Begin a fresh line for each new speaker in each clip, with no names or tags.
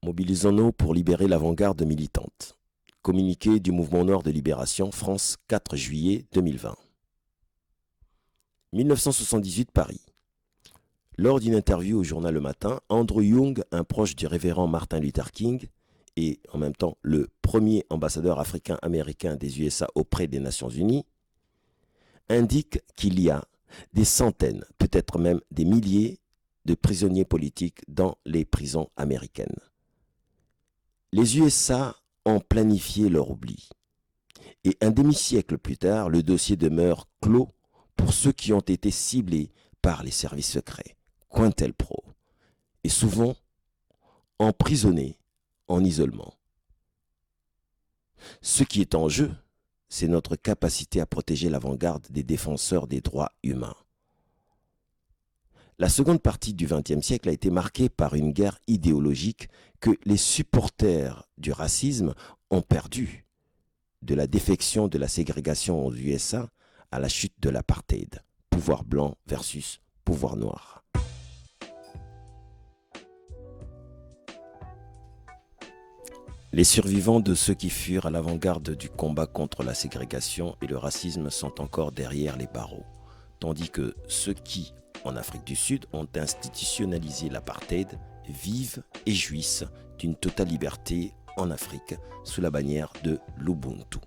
Mobilisons-nous pour libérer l'avant-garde militante. Communiqué du Mouvement Noir de Libération, France, 4 juillet 2020. 1978, Paris. Lors d'une interview au journal Le Matin, Andrew Young, un proche du révérend Martin Luther King et en même temps le premier ambassadeur africain-américain des USA auprès des Nations Unies, indique qu'il y a des centaines, peut-être même des milliers de prisonniers politiques dans les prisons américaines. Les USA ont planifié leur oubli. Et un demi-siècle plus tard, le dossier demeure clos pour ceux qui ont été ciblés par les services secrets, COINTELPRO, et souvent emprisonnés en isolement. Ce qui est en jeu, c'est notre capacité à protéger l'avant-garde des défenseurs des droits humains. La seconde partie du XXe siècle a été marquée par une guerre idéologique que les supporters du racisme ont perdu, de la défection de la ségrégation aux USA à la chute de l'apartheid, pouvoir blanc versus pouvoir noir. Les survivants de ceux qui furent à l'avant-garde du combat contre la ségrégation et le racisme sont encore derrière les barreaux, tandis que ceux qui, en Afrique du Sud, ont institutionnalisé l'apartheid vivent et jouissent d'une totale liberté en Afrique sous la bannière de l'Ubuntu.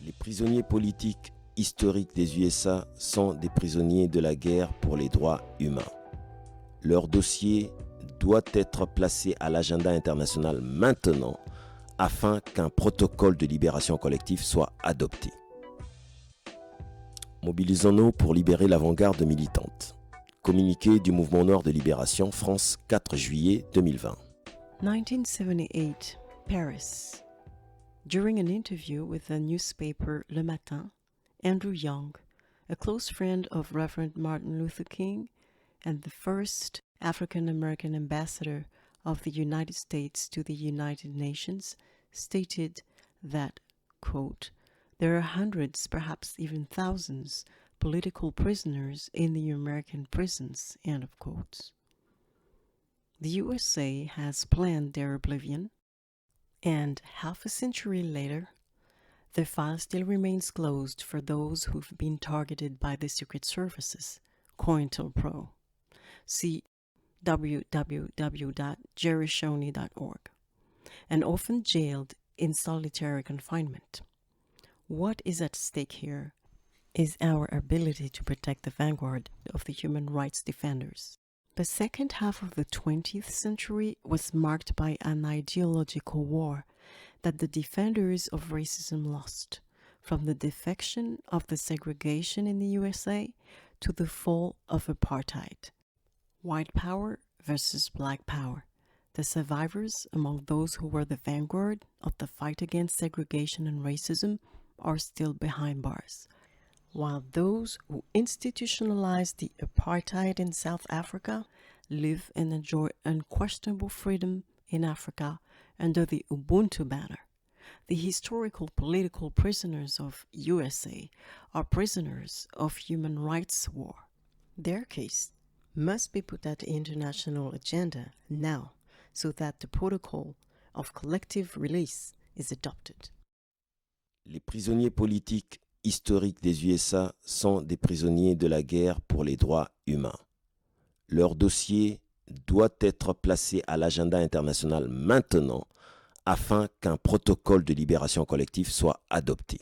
Les prisonniers politiques historiques des USA sont des prisonniers de la guerre pour les droits humains. Leur dossier doit être placé à l'agenda international maintenant afin qu'un protocole de libération collective soit adopté. Mobilisons-nous pour libérer l'avant-garde militante. Communiqué du Mouvement Noir de Libération, France, 4 juillet 2020.
1978, Paris. During an interview with the newspaper Le Matin, Andrew Young, a close friend of Reverend Martin Luther King and the first African-American ambassador of the United States to the United Nations, stated that, quote, "There are hundreds, perhaps even thousands, political prisoners in the American prisons," end of quotes. The USA has planned their oblivion, and half a century later, their file still remains closed for those who've been targeted by the Secret Services, COINTELPRO. See www.jerryshoney.org, and often jailed in solitary confinement. What is at stake here is our ability to protect the vanguard of the human rights defenders. The second half of the 20th century was marked by an ideological war that the defenders of racism lost, from the defection of the segregation in the USA to the fall of apartheid. White power versus black power. The survivors among those who were the vanguard of the fight against segregation and racism are still behind bars, while those who institutionalized the apartheid in South Africa live and enjoy unquestionable freedom in Africa under the Ubuntu banner. The historical political prisoners of USA are prisoners of human rights war. Their case must be put at the international agenda now so that the protocol of collective release is adopted.
Les prisonniers politiques historiques des USA sont des prisonniers de la guerre pour les droits humains. Leur dossier doit être placé à l'agenda international maintenant afin qu'un protocole de libération collective soit adopté.